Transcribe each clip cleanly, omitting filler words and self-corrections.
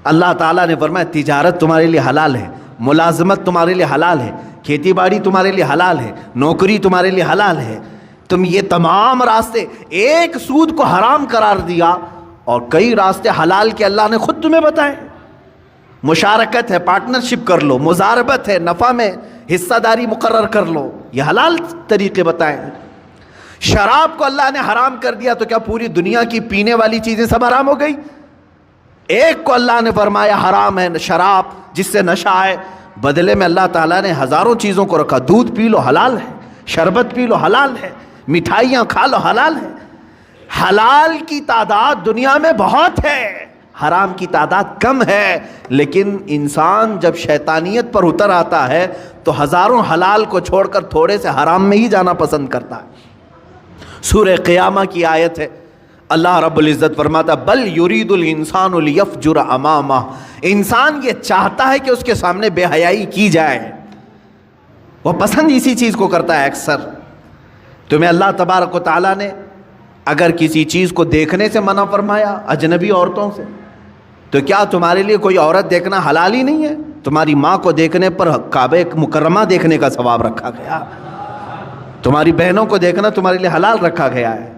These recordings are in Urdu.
اللہ تعالیٰ نے فرمایا تجارت تمہارے لیے حلال ہے، ملازمت تمہارے لیے حلال ہے، کھیتی باڑی تمہارے لیے حلال ہے، نوکری تمہارے لیے حلال ہے. تم یہ تمام راستے، ایک سود کو حرام قرار دیا اور کئی راستے حلال کے اللہ نے خود تمہیں بتائے. مشارکت ہے، پارٹنرشپ کر لو، مزاربت ہے، نفع میں حصہ داری مقرر کر لو، یہ حلال طریقے بتائے. شراب کو اللہ نے حرام کر دیا تو کیا پوری دنیا کی پینے والی چیزیں سب حرام ہو گئی؟ ایک کو اللہ نے فرمایا حرام ہے شراب، جس سے نشہ ہے، بدلے میں اللہ تعالیٰ نے ہزاروں چیزوں کو رکھا. دودھ پی لو حلال ہے، شربت پی لو حلال ہے، مٹھائیاں کھا لو حلال ہے. حلال کی تعداد دنیا میں بہت ہے، حرام کی تعداد کم ہے. لیکن انسان جب شیطانیت پر اتر آتا ہے تو ہزاروں حلال کو چھوڑ کر تھوڑے سے حرام میں ہی جانا پسند کرتا ہے. سورہ قیامہ کی آیت ہے، اللہ رب العزت فرماتا بل یرید الانسان لیفجر امامہ، انسان یہ چاہتا ہے کہ اس کے سامنے بے حیائی کی جائے. وہ پسند اسی چیز کو کرتا ہے اکثر. تمہیں اللہ تبارک و تعالیٰ نے اگر کسی چیز کو دیکھنے سے منع فرمایا اجنبی عورتوں سے، تو کیا تمہارے لیے کوئی عورت دیکھنا حلال ہی نہیں ہے؟ تمہاری ماں کو دیکھنے پر کعبہ مکرمہ دیکھنے کا ثواب رکھا گیا، تمہاری بہنوں کو دیکھنا تمہارے لیے حلال رکھا گیا ہے،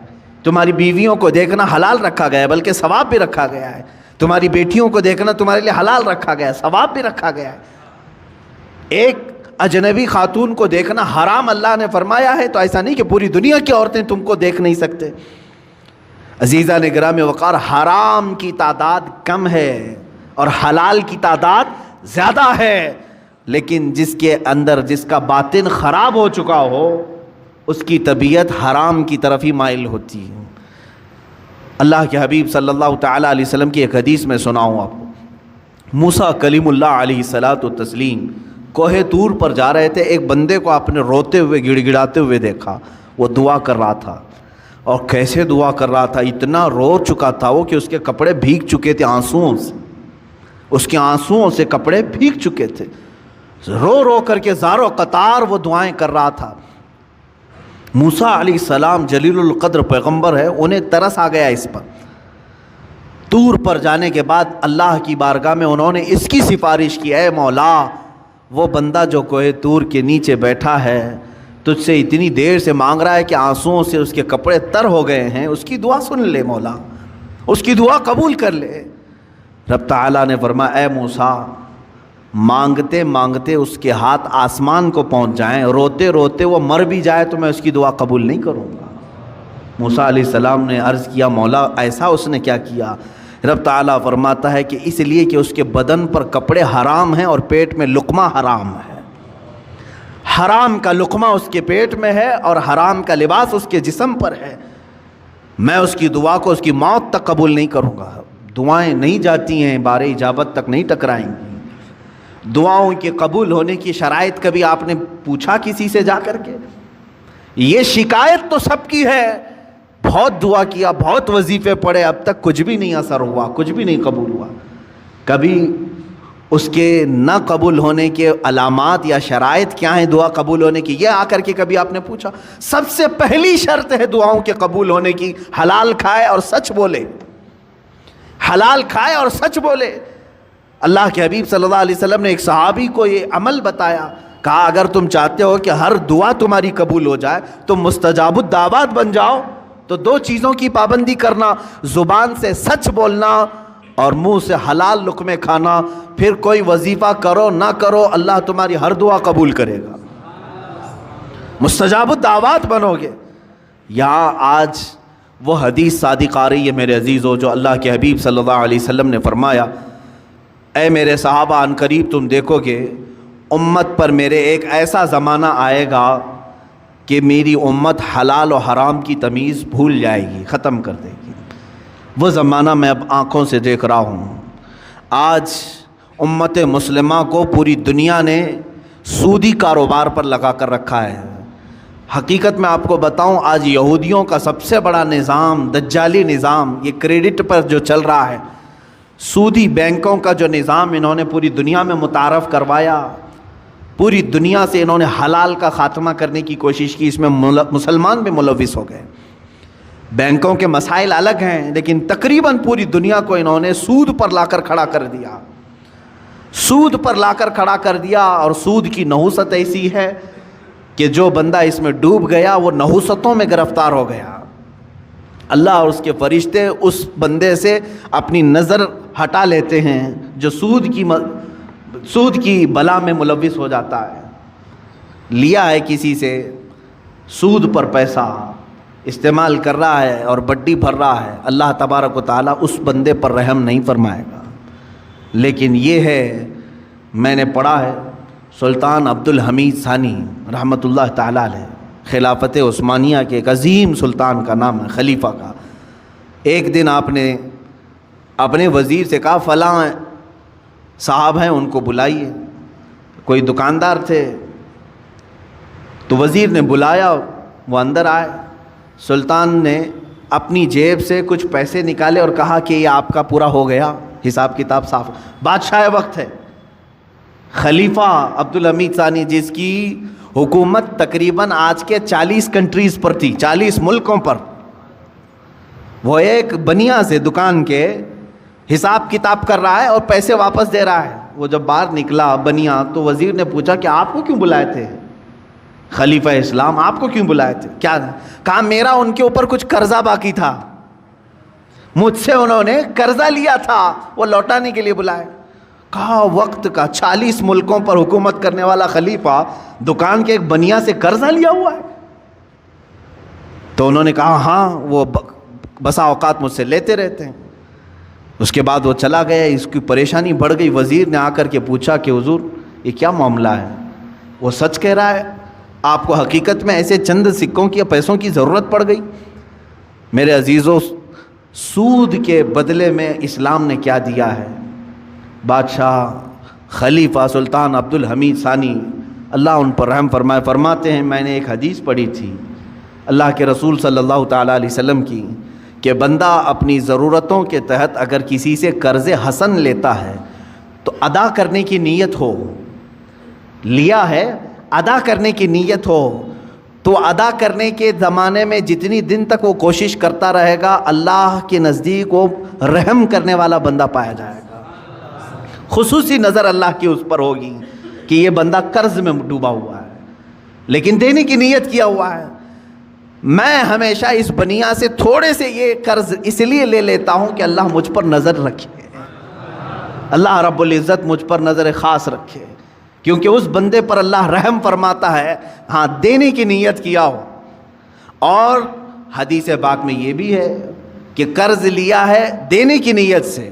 تمہاری بیویوں کو دیکھنا حلال رکھا گیا ہے، بلکہ ثواب بھی رکھا گیا ہے. تمہاری بیٹیوں کو دیکھنا تمہارے لیے حلال رکھا گیا ہے، ثواب بھی رکھا گیا ہے. ایک اجنبی خاتون کو دیکھنا حرام اللہ نے فرمایا ہے، تو ایسا نہیں کہ پوری دنیا کی عورتیں تم کو دیکھ نہیں سکتے. عزیزان گرامی وقار، حرام کی تعداد کم ہے اور حلال کی تعداد زیادہ ہے. لیکن جس کے اندر جس کا باطن خراب ہو چکا ہو اس کی طبیعت حرام کی طرف ہی مائل ہوتی ہے. اللہ کے حبیب صلی اللہ تعالیٰ علیہ وسلم کی ایک حدیث میں سناؤں آپ کو. موسیٰ کلیم اللہ علیہ الصلاۃ والتسلیم کوہ طور پر جا رہے تھے. ایک بندے کو آپ نے روتے ہوئے گڑ گڑاتے ہوئے دیکھا. وہ دعا کر رہا تھا، اور کیسے دعا کر رہا تھا، اتنا رو چکا تھا وہ کہ اس کے کپڑے بھیگ چکے تھے آنسوؤں سے. اس کے آنسوؤں سے کپڑے بھیگ چکے تھے. رو رو کر کے زار و قطار وہ دعائیں کر رہا تھا. موسیٰ علیہ السلام جلیل القدر پیغمبر ہے، انہیں ترس آ گیا اس پر. طور پر جانے کے بعد اللہ کی بارگاہ میں انہوں نے اس کی سفارش کی، اے مولا وہ بندہ جو کوہ طور کے نیچے بیٹھا ہے تجھ سے اتنی دیر سے مانگ رہا ہے کہ آنسوؤں سے اس کے کپڑے تر ہو گئے ہیں، اس کی دعا سن لے مولا، اس کی دعا قبول کر لے. رب تعالیٰ نے فرمایا اے موسیٰ مانگتے مانگتے اس کے ہاتھ آسمان کو پہنچ جائیں، روتے روتے وہ مر بھی جائے تو میں اس کی دعا قبول نہیں کروں گا. موسیٰ علیہ السلام نے عرض کیا مولا ایسا اس نے کیا کیا؟ رب تعالیٰ فرماتا ہے کہ اس لیے کہ اس کے بدن پر کپڑے حرام ہیں اور پیٹ میں لقمہ حرام ہے. حرام کا لقمہ اس کے پیٹ میں ہے اور حرام کا لباس اس کے جسم پر ہے. میں اس کی دعا کو اس کی موت تک قبول نہیں کروں گا. دعائیں نہیں جاتی ہیں، بار اجابت تک نہیں ٹکرائیں گی. دعاؤں کے قبول ہونے کی شرائط کبھی آپ نے پوچھا کسی سے جا کر کے؟ یہ شکایت تو سب کی ہے، بہت دعا کیا، بہت وظیفے پڑھے، اب تک کچھ بھی نہیں اثر ہوا، کچھ بھی نہیں قبول ہوا. کبھی اس کے نہ قبول ہونے کے علامات یا شرائط کیا ہیں دعا قبول ہونے کی، یہ آ کر کے کبھی آپ نے پوچھا؟ سب سے پہلی شرط ہے دعاؤں کے قبول ہونے کی، حلال کھائے اور سچ بولے. حلال کھائے اور سچ بولے. اللہ کے حبیب صلی اللہ علیہ وسلم نے ایک صحابی کو یہ عمل بتایا، کہا اگر تم چاہتے ہو کہ ہر دعا تمہاری قبول ہو جائے تو مستجاب الدعوات بن جاؤ تو دو چیزوں کی پابندی کرنا، زبان سے سچ بولنا اور منہ سے حلال لقمے کھانا. پھر کوئی وظیفہ کرو نہ کرو اللہ تمہاری ہر دعا قبول کرے گا، مستجاب الدعوات بنو گے. یہاں آج وہ حدیث صادق آ رہی ہے میرے عزیزو، جو اللہ کے حبیب صلی اللہ علیہ وسلم نے فرمایا اے میرے صحابہ ان قریب تم دیکھو گے امت پر میرے ایک ایسا زمانہ آئے گا کہ میری امت حلال و حرام کی تمیز بھول جائے گی، ختم کر دے گی. وہ زمانہ میں اب آنکھوں سے دیکھ رہا ہوں. آج امت مسلمہ کو پوری دنیا نے سودی کاروبار پر لگا کر رکھا ہے. حقیقت میں آپ کو بتاؤں آج یہودیوں کا سب سے بڑا نظام، دجالی نظام، یہ کریڈٹ پر جو چل رہا ہے، سودی بینکوں کا جو نظام انہوں نے پوری دنیا میں متعارف کروایا، پوری دنیا سے انہوں نے حلال کا خاتمہ کرنے کی کوشش کی، اس میں مسلمان بھی ملوث ہو گئے. بینکوں کے مسائل الگ ہیں، لیکن تقریباً پوری دنیا کو انہوں نے سود پر لا کر کھڑا کر دیا، سود پر لا کر کھڑا کر دیا۔ اور سود کی نحوست ایسی ہے کہ جو بندہ اس میں ڈوب گیا وہ نحوستوں میں گرفتار ہو گیا۔ اللہ اور اس کے فرشتے اس بندے سے اپنی نظر ہٹا لیتے ہیں جو سود کی بلا میں ملوث ہو جاتا ہے۔ لیا ہے کسی سے سود پر پیسہ، استعمال کر رہا ہے اور بڈی بھر رہا ہے، اللہ تبارک و تعالیٰ اس بندے پر رحم نہیں فرمائے گا۔ لیکن یہ ہے، میں نے پڑھا ہے سلطان عبد الحمید ثانی رحمۃ اللہ تعالیٰ علیہ، خلافت عثمانیہ کے ایک عظیم سلطان کا نام ہے، خلیفہ کا۔ ایک دن آپ نے اپنے وزیر سے کہا فلاں صاحب ہیں ان کو بلائیے، کوئی دکاندار تھے، تو وزیر نے بلایا، وہ اندر آئے، سلطان نے اپنی جیب سے کچھ پیسے نکالے اور کہا کہ یہ آپ کا پورا ہو گیا، حساب کتاب صاف۔ بادشاہ وقت ہے، خلیفہ عبد الحمید ثانی، جس کی حکومت تقریباً آج کے 40 کنٹریز پر تھی، 40 ملکوں پر، وہ ایک بنیا سے دکان کے حساب کتاب کر رہا ہے اور پیسے واپس دے رہا ہے۔ وہ جب باہر نکلا بنیا تو وزیر نے پوچھا کہ آپ کو کیوں بلائے تھے خلیفہ اسلام، آپ کو کیوں بلائے تھے؟ کیا کہا میرا ان کے اوپر کچھ قرضہ باقی تھا، مجھ سے انہوں نے قرضہ لیا تھا، وہ لوٹانے کے لیے بلائے۔ کہا وقت کا 40 ملکوں پر حکومت کرنے والا خلیفہ دکان کے ایک بنیا سے قرضہ لیا ہوا ہے؟ تو انہوں نے کہا ہاں، وہ بسا اوقات مجھ سے لیتے رہتے ہیں۔ اس کے بعد وہ چلا گیا، اس کی پریشانی بڑھ گئی۔ وزیر نے آ کر کے پوچھا کہ حضور یہ کیا معاملہ ہے؟ وہ سچ کہہ رہا ہے، آپ کو حقیقت میں ایسے چند سکوں کی یا پیسوں کی ضرورت پڑ گئی؟ میرے عزیزوں، سود کے بدلے میں اسلام نے کیا دیا ہے؟ بادشاہ خلیفہ سلطان عبد الحمید ثانی اللہ ان پر رحم فرمائے فرماتے ہیں، میں نے ایک حدیث پڑھی تھی اللہ کے رسول صلی اللہ تعالیٰ علیہ وسلم کی، کہ بندہ اپنی ضرورتوں کے تحت اگر کسی سے قرض حسن لیتا ہے تو ادا کرنے کی نیت ہو، لیا ہے ادا کرنے کی نیت ہو، تو ادا کرنے کے زمانے میں جتنی دن تک وہ کوشش کرتا رہے گا اللہ کے نزدیک وہ رحم کرنے والا بندہ پایا جائے گا۔ خصوصی نظر اللہ کی اس پر ہوگی کہ یہ بندہ قرض میں ڈوبا ہوا ہے لیکن دینے کی نیت کیا ہوا ہے۔ میں ہمیشہ اس بنیا سے تھوڑے سے یہ قرض اس لیے لے لیتا ہوں کہ اللہ مجھ پر نظر رکھے، اللہ رب العزت مجھ پر نظر خاص رکھے، کیونکہ اس بندے پر اللہ رحم فرماتا ہے ہاں دینے کی نیت کیا ہو۔ اور حدیث پاک میں یہ بھی ہے کہ قرض لیا ہے دینے کی نیت سے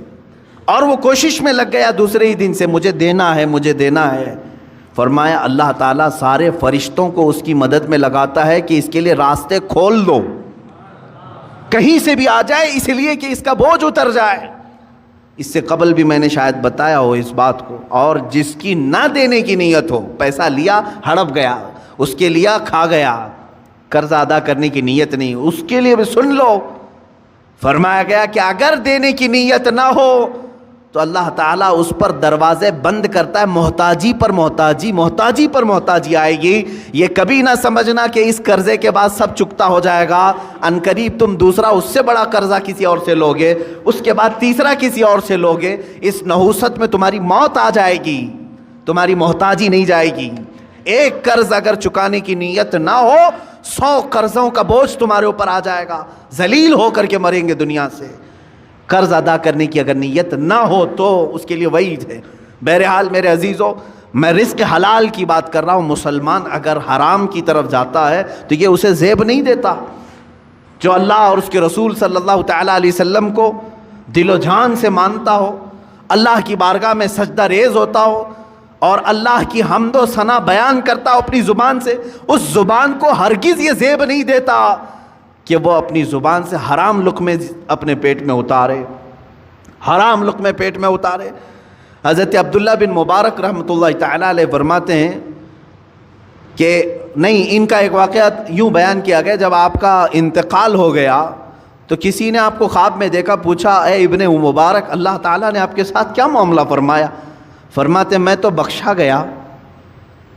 اور وہ کوشش میں لگ گیا دوسرے ہی دن سے مجھے دینا ہے مجھے دینا ہے، فرمایا اللہ تعالیٰ سارے فرشتوں کو اس کی مدد میں لگاتا ہے کہ اس کے لیے راستے کھول دو، کہیں سے بھی آ جائے اس لیے کہ اس کا بوجھ اتر جائے۔ اس سے قبل بھی میں نے شاید بتایا ہو اس بات کو۔ اور جس کی نہ دینے کی نیت ہو، پیسہ لیا ہڑپ گیا، اس کے لیا کھا گیا، قرض ادا کرنے کی نیت نہیں، اس کے لیے بھی سن لو، فرمایا گیا کہ اگر دینے کی نیت نہ ہو تو اللہ تعالیٰ اس پر دروازے بند کرتا ہے، محتاجی پر محتاجی، محتاجی پر محتاجی آئے گی۔ یہ کبھی نہ سمجھنا کہ اس قرضے کے بعد سب چکتا ہو جائے گا، ان قریب تم دوسرا اس سے بڑا قرضہ کسی اور سے لوگے، اس کے بعد تیسرا کسی اور سے لوگے، اس نحوست میں تمہاری موت آ جائے گی، تمہاری محتاجی نہیں جائے گی۔ ایک قرض اگر چکانے کی نیت نہ ہو 100 قرضوں کا بوجھ تمہارے اوپر آ جائے گا، ذلیل ہو کر کے مریں گے دنیا سے۔ قرض ادا کرنے کی اگر نیت نہ ہو تو اس کے لیے وعید ہے۔ بہرحال میرے عزیزوں، میں رزق حلال کی بات کر رہا ہوں۔ مسلمان اگر حرام کی طرف جاتا ہے تو یہ اسے زیب نہیں دیتا۔ جو اللہ اور اس کے رسول صلی اللہ تعالیٰ علیہ وسلم کو دل و جان سے مانتا ہو، اللہ کی بارگاہ میں سجدہ ریز ہوتا ہو اور اللہ کی حمد و ثنا بیان کرتا ہو اپنی زبان سے، اس زبان کو ہرگز یہ زیب نہیں دیتا کہ وہ اپنی زبان سے حرام لقمے اپنے پیٹ میں اتارے، حرام لقمے پیٹ میں اتارے۔ حضرت عبداللہ بن مبارک رحمۃ اللہ تعالیٰ علیہ فرماتے ہیں کہ نہیں، ان کا ایک واقعہ یوں بیان کیا گیا، جب آپ کا انتقال ہو گیا تو کسی نے آپ کو خواب میں دیکھا، پوچھا اے ابن مبارک اللہ تعالیٰ نے آپ کے ساتھ کیا معاملہ فرمایا؟ فرماتے میں تو بخشا گیا،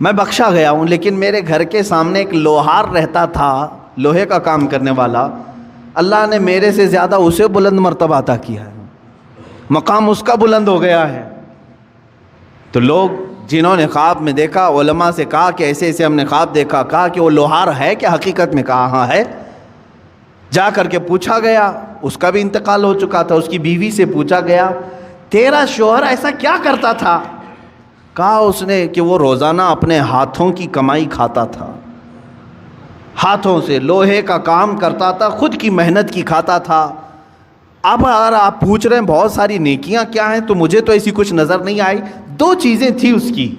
میں بخشا گیا ہوں، لیکن میرے گھر کے سامنے ایک لوہار رہتا تھا، لوہے کا کام کرنے والا، اللہ نے میرے سے زیادہ اسے بلند مرتبہ عطا کیا ہے، مقام اس کا بلند ہو گیا ہے۔ تو لوگ جنہوں نے خواب میں دیکھا، علماء سے کہا کہ ایسے ایسے ہم نے خواب دیکھا، کہا کہ وہ لوہار ہے کہ حقیقت میں؟ کہا ہاں ہے۔ جا کر کے پوچھا گیا، اس کا بھی انتقال ہو چکا تھا، اس کی بیوی سے پوچھا گیا تیرا شوہر ایسا کیا کرتا تھا؟ کہا اس نے کہ وہ روزانہ اپنے ہاتھوں کی کمائی کھاتا تھا، ہاتھوں سے لوہے کا کام کرتا تھا، خود کی محنت کی کھاتا تھا۔ اب اگر آپ پوچھ رہے ہیں بہت ساری نیکیاں کیا ہیں، تو مجھے تو ایسی کچھ نظر نہیں آئی۔ دو چیزیں تھیں اس کی،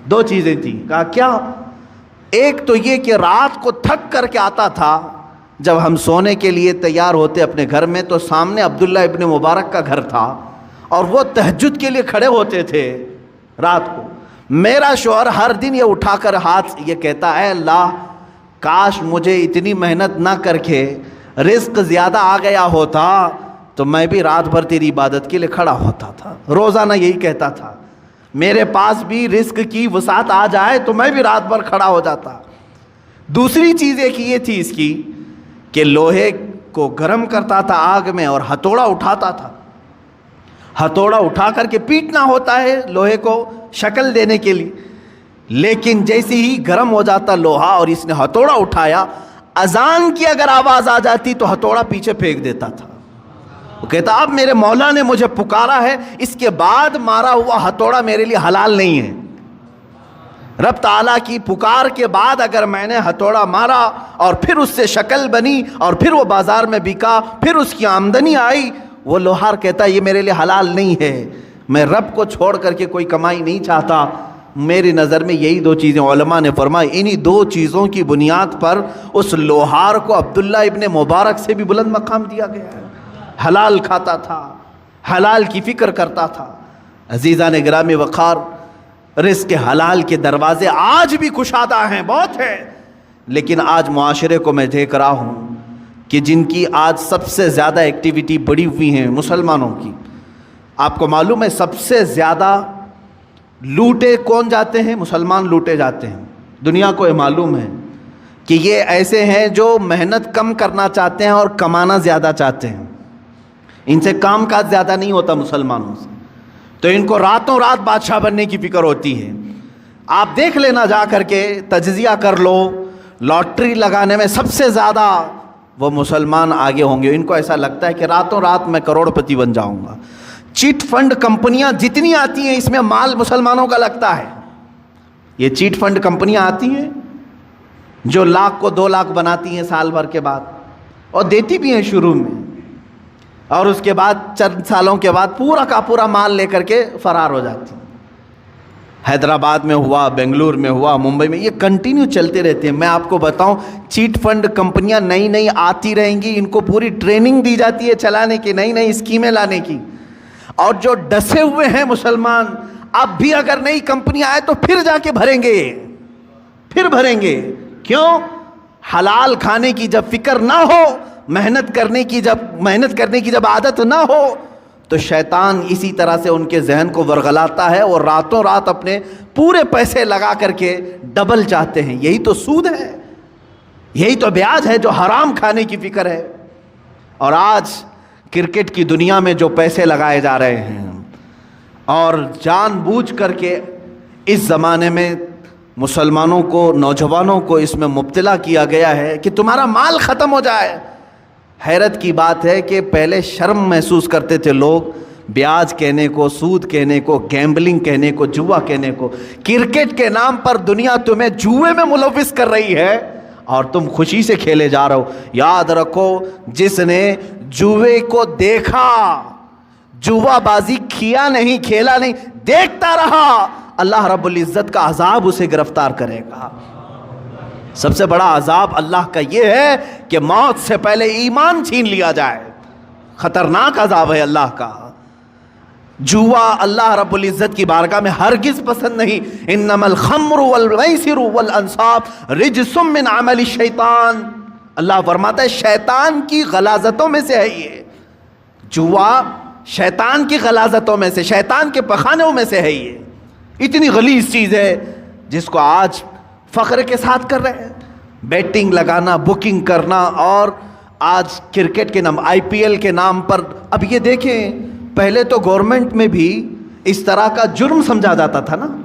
دو چیزیں تھیں۔ کہا کیا؟ ایک تو یہ کہ رات کو تھک کر کے آتا تھا، جب ہم سونے کے لیے تیار ہوتے اپنے گھر میں تو سامنے عبداللہ ابن مبارک کا گھر تھا، اور وہ تہجد کے لیے کھڑے ہوتے تھے رات کو۔ میرا شوہر ہر دن یہ اٹھا کر ہاتھ یہ کہتا اے اللہ کاش مجھے اتنی محنت نہ کر کے رزق زیادہ آ گیا ہوتا تو میں بھی رات بھر تیری عبادت کے لیے کھڑا ہوتا تھا۔ روزانہ یہی کہتا تھا، میرے پاس بھی رزق کی وسعت آ جائے تو میں بھی رات بھر کھڑا ہو جاتا۔ دوسری چیز ایک یہ تھی اس کی کہ لوہے کو گرم کرتا تھا آگ میں اور ہتھوڑا اٹھاتا تھا، ہتھوڑا اٹھا کر کے پیٹنا ہوتا ہے لوہے کو شکل دینے کے لیے، لیکن جیسے ہی گرم ہو جاتا لوہا اور اس نے ہتھوڑا اٹھایا، اذان کی اگر آواز آ جاتی تو ہتھوڑا پیچھے پھینک دیتا تھا۔ وہ کہتا اب میرے مولا نے مجھے پکارا ہے، اس کے بعد مارا ہوا ہتھوڑا میرے لیے حلال نہیں ہے۔ رب تعالیٰ کی پکار کے بعد اگر میں نے ہتھوڑا مارا اور پھر اس سے شکل بنی اور پھر وہ بازار میں بکا، پھر اس کی آمدنی آئی، وہ لوہار کہتا یہ میرے لیے حلال نہیں ہے، میں رب کو چھوڑ کر کے کوئی کمائی نہیں چاہتا۔ میری نظر میں یہی دو چیزیں علماء نے فرمائی، انہی دو چیزوں کی بنیاد پر اس لوہار کو عبداللہ ابن مبارک سے بھی بلند مقام دیا گیا ہے۔ حلال کھاتا تھا، حلال کی فکر کرتا تھا۔ عزیزان گرامی وقار، رزق حلال کے دروازے آج بھی کشادہ ہیں، بہت ہیں، لیکن آج معاشرے کو میں دیکھ رہا ہوں کہ جن کی آج سب سے زیادہ ایکٹیویٹی بڑھی ہوئی ہیں مسلمانوں کی۔ آپ کو معلوم ہے سب سے زیادہ لوٹے کون جاتے ہیں؟ مسلمان لوٹے جاتے ہیں۔ دنیا کو یہ معلوم ہے کہ یہ ایسے ہیں جو محنت کم کرنا چاہتے ہیں اور کمانا زیادہ چاہتے ہیں، ان سے کام کاج زیادہ نہیں ہوتا مسلمانوں سے، تو ان کو راتوں رات بادشاہ بننے کی فکر ہوتی ہے۔ آپ دیکھ لینا جا کر کے، تجزیہ کر لو، لاٹری لگانے میں سب سے زیادہ وہ مسلمان آگے ہوں گے۔ ان کو ایسا لگتا ہے کہ راتوں رات میں کروڑ پتی بن جاؤں گا۔ چیٹ فنڈ کمپنیاں جتنی آتی ہیں اس میں مال مسلمانوں کا لگتا ہے۔ یہ چیٹ فنڈ کمپنیاں آتی ہیں جو لاکھ کو 2 لاکھ بناتی ہیں سال بھر کے بعد، اور دیتی بھی ہیں شروع میں، اور اس کے بعد چند سالوں کے بعد پورا کا پورا مال لے کر کے فرار ہو جاتی ہیں۔ حیدرآباد میں ہوا، بنگلور میں ہوا، ممبئی میں، یہ کنٹینیو چلتے رہتے ہیں۔ میں آپ کو بتاؤں چیٹ فنڈ کمپنیاں نئی نئی آتی رہیں گی، ان کو پوری ٹریننگ دی جاتی ہے چلانے کی، نئی نئی اسکیمیں لانے کی، اور جو ڈسے ہوئے ہیں مسلمان اب بھی اگر نئی کمپنی آئے تو پھر جا کے بھریں گے، پھر بھریں گے۔ کیوں؟ حلال کھانے کی جب فکر نہ ہو، محنت کرنے کی جب عادت نہ ہو، تو شیطان اسی طرح سے ان کے ذہن کو ورغلاتا ہے اور راتوں رات اپنے پورے پیسے لگا کر کے ڈبل چاہتے ہیں۔ یہی تو سود ہے، یہی تو بیاج ہے جو حرام کھانے کی فکر ہے۔ اور آج کرکٹ کی دنیا میں جو پیسے لگائے جا رہے ہیں، اور جان بوجھ کر کے اس زمانے میں مسلمانوں کو، نوجوانوں کو اس میں مبتلا کیا گیا ہے کہ تمہارا مال ختم ہو جائے۔ حیرت کی بات ہے کہ پہلے شرم محسوس کرتے تھے لوگ بیاج کہنے کو، سود کہنے کو، گیمبلنگ کہنے کو، جوا کہنے کو۔ کرکٹ کے نام پر دنیا تمہیں جوئے میں ملوث کر رہی ہے اور تم خوشی سے کھیلے جا رہے ہو۔ یاد رکھو، جس نے جوئے کو دیکھا، جوا بازی کیا نہیں، کھیلا نہیں، دیکھتا رہا، اللہ رب العزت کا عذاب اسے گرفتار کرے گا۔ سب سے بڑا عذاب اللہ کا یہ ہے کہ موت سے پہلے ایمان چھین لیا جائے، خطرناک عذاب ہے اللہ کا۔ جوا اللہ رب العزت کی بارگاہ میں ہرگز پسند نہیں۔ انما الخمر والمیسر والانصاب رجس من عمل الشیطان، اللہ فرماتا ہے شیطان کی غلاظتوں میں سے ہے یہ جوا، شیطان کی غلاظتوں میں سے، شیطان کے پخانوں میں سے ہے یہ۔ اتنی غلیظ چیز ہے جس کو آج فخر کے ساتھ کر رہے ہیں، بیٹنگ لگانا، بکنگ کرنا، اور آج کرکٹ کے نام IPL کے نام پر، اب یہ دیکھیں پہلے تو گورنمنٹ میں بھی اس طرح کا جرم سمجھا جاتا تھا نا.